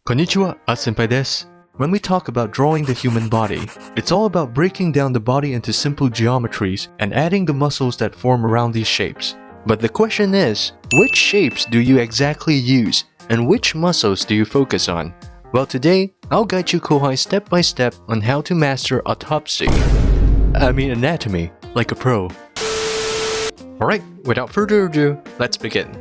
Konnichiwa, Senpai desu. When we talk about drawing the human body, it's all about breaking down the body into simple geometries and adding the muscles that form around these shapes. But the question is, which shapes do you exactly use, and which muscles do you focus on? Well, today, I'll guide you kohai step by step on how to master anatomy, like a pro. Alright, without further ado, let's begin.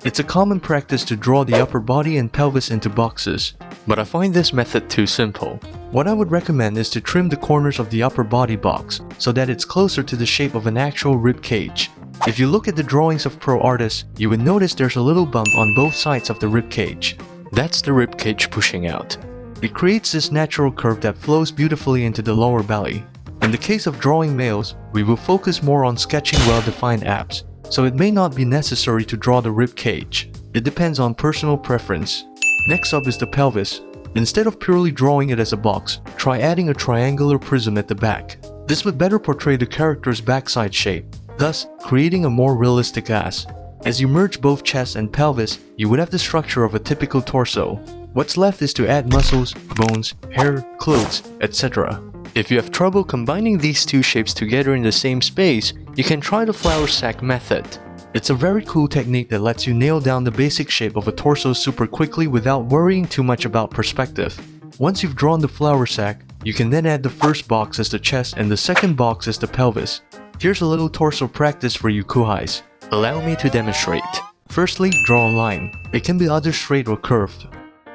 It's a common practice to draw the upper body and pelvis into boxes, but I find this method too simple. What I would recommend is to trim the corners of the upper body box so that it's closer to the shape of an actual rib cage. If you look at the drawings of pro artists, you would notice there's a little bump on both sides of the rib cage. That's the rib cage pushing out. It creates this natural curve that flows beautifully into the lower belly. In the case of drawing males, we will focus more on sketching well-defined abs, so it may not be necessary to draw the rib cage. It depends on personal preference. Next up is the pelvis. Instead of purely drawing it as a box, try adding a triangular prism at the back. This would better portray the character's backside shape, thus creating a more realistic ass. As you merge both chest and pelvis, you would have the structure of a typical torso. What's left is to add muscles, bones, hair, clothes, etc. If you have trouble combining these two shapes together in the same space, you can try the flower sack method. It's a very cool technique that lets you nail down the basic shape of a torso super quickly without worrying too much about perspective. Once you've drawn the flower sack, you can then add the first box as the chest and the second box as the pelvis. Here's a little torso practice for you kohais. Allow me to demonstrate. Firstly, draw a line. It can be either straight or curved.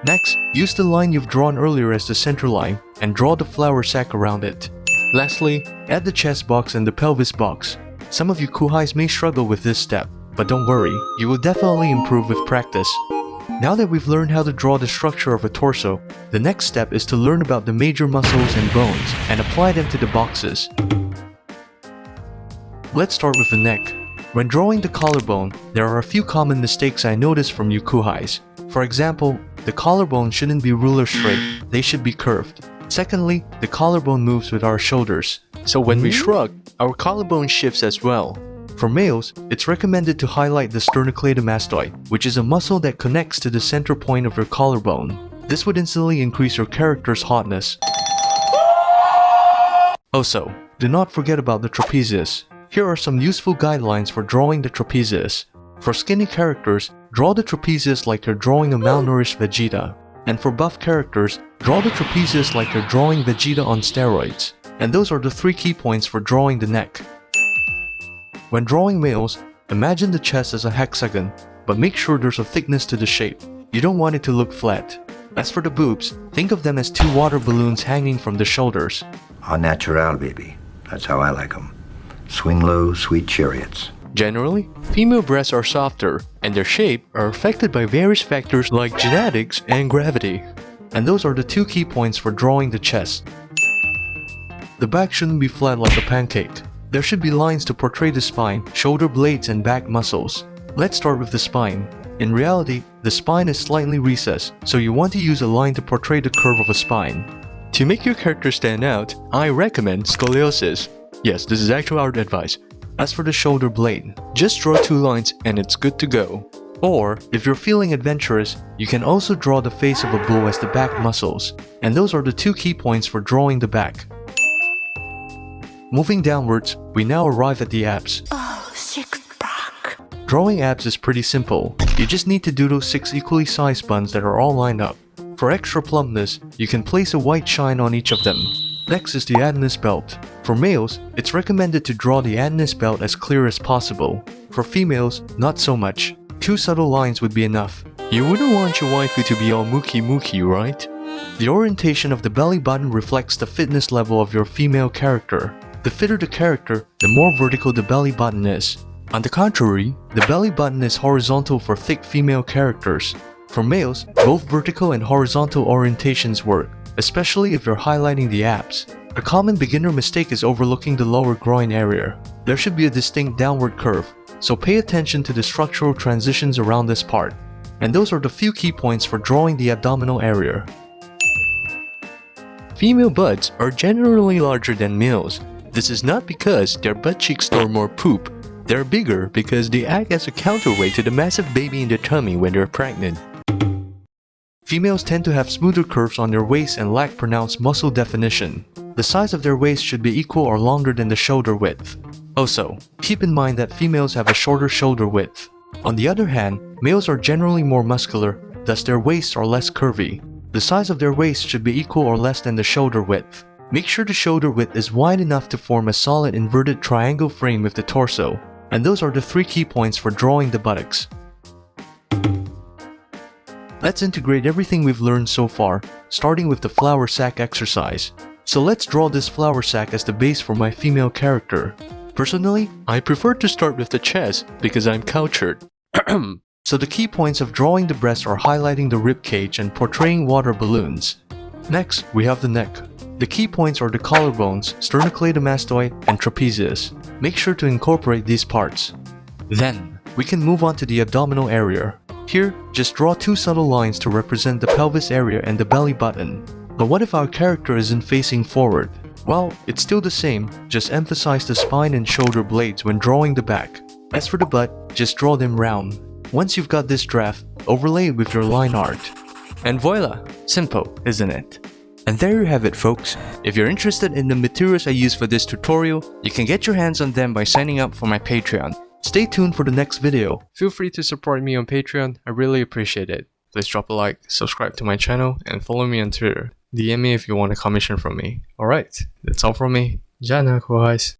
Next, use the line you've drawn earlier as the center line and draw the flower sack around it. Lastly, add the chest box and the pelvis box. Some of you kohais may struggle with this step, but don't worry, you will definitely improve with practice. Now that we've learned how to draw the structure of a torso, the next step is to learn about the major muscles and bones and apply them to the boxes. Let's start with the neck. When drawing the collarbone, there are a few common mistakes I noticed from you kohais. For example, the collarbone shouldn't be ruler straight, they should be curved. Secondly, the collarbone moves with our shoulders. So when we shrug, our collarbone shifts as well. For males, it's recommended to highlight the sternocleidomastoid, which is a muscle that connects to the center point of your collarbone. This would instantly increase your character's hotness. Also, do not forget about the trapezius. Here are some useful guidelines for drawing the trapezius. For skinny characters, draw the trapezius like you're drawing a malnourished Vegeta. And for buff characters, draw the trapezius like you're drawing Vegeta on steroids. And those are the 3 key points for drawing the neck. When drawing males, imagine the chest as a hexagon, but make sure there's a thickness to the shape. You don't want it to look flat. As for the boobs, think of them as 2 water balloons hanging from the shoulders. Au natural, baby. That's how I like them. Swing low, sweet chariots. Generally, female breasts are softer, and their shape are affected by various factors like genetics and gravity. And those are the 2 key points for drawing the chest. The back shouldn't be flat like a pancake. There should be lines to portray the spine, shoulder blades, and back muscles. Let's start with the spine. In reality, the spine is slightly recessed, so you want to use a line to portray the curve of a spine. To make your character stand out, I recommend scoliosis. Yes, this is actual art advice. As for the shoulder blade, just draw 2 lines and it's good to go. Or, if you're feeling adventurous, you can also draw the face of a bull as the back muscles. And those are the 2 key points for drawing the back. Moving downwards, we now arrive at the abs. Oh, 6-pack. Drawing abs is pretty simple. You just need to do those 6 equally sized buns that are all lined up. For extra plumpness, you can place a white shine on each of them. Next is the Adonis belt. For males, it's recommended to draw the Adonis belt as clear as possible. For females, not so much. 2 subtle lines would be enough. You wouldn't want your waifu to be all mookie, right? The orientation of the belly button reflects the fitness level of your female character. The fitter the character, the more vertical the belly button is. On the contrary, the belly button is horizontal for thick female characters. For males, both vertical and horizontal orientations work, especially if you're highlighting the abs. A common beginner mistake is overlooking the lower groin area. There should be a distinct downward curve, so pay attention to the structural transitions around this part. And those are the few key points for drawing the abdominal area. Female butts are generally larger than males. This is not because their butt cheeks store more poop. They're bigger because they act as a counterweight to the massive baby in the tummy when they're pregnant. Females tend to have smoother curves on their waist and lack pronounced muscle definition. The size of their waist should be equal or longer than the shoulder width. Also, keep in mind that females have a shorter shoulder width. On the other hand, males are generally more muscular, thus their waists are less curvy. The size of their waist should be equal or less than the shoulder width. Make sure the shoulder width is wide enough to form a solid inverted triangle frame with the torso. And those are the 3 key points for drawing the buttocks. Let's integrate everything we've learned so far, starting with the flour sack exercise. So let's draw this flour sack as the base for my female character. Personally, I prefer to start with the chest because I'm cultured. So the key points of drawing the breast are highlighting the rib cage and portraying water balloons. Next, we have the neck. The key points are the collarbones, sternocleidomastoid, and trapezius. Make sure to incorporate these parts. Then, we can move on to the abdominal area. Here, just draw 2 subtle lines to represent the pelvis area and the belly button. But what if our character isn't facing forward? Well, it's still the same, just emphasize the spine and shoulder blades when drawing the back. As for the butt, just draw them round. Once you've got this draft, overlay it with your line art. And voila! Simple, isn't it? And there you have it, folks. If you're interested in the materials I use for this tutorial, you can get your hands on them by signing up for my Patreon. Stay tuned for the next video. Feel free to support me on Patreon, I really appreciate it. Please drop a like, subscribe to my channel, and follow me on Twitter. DM me if you want a commission from me. Alright, that's all from me. Jana, guys.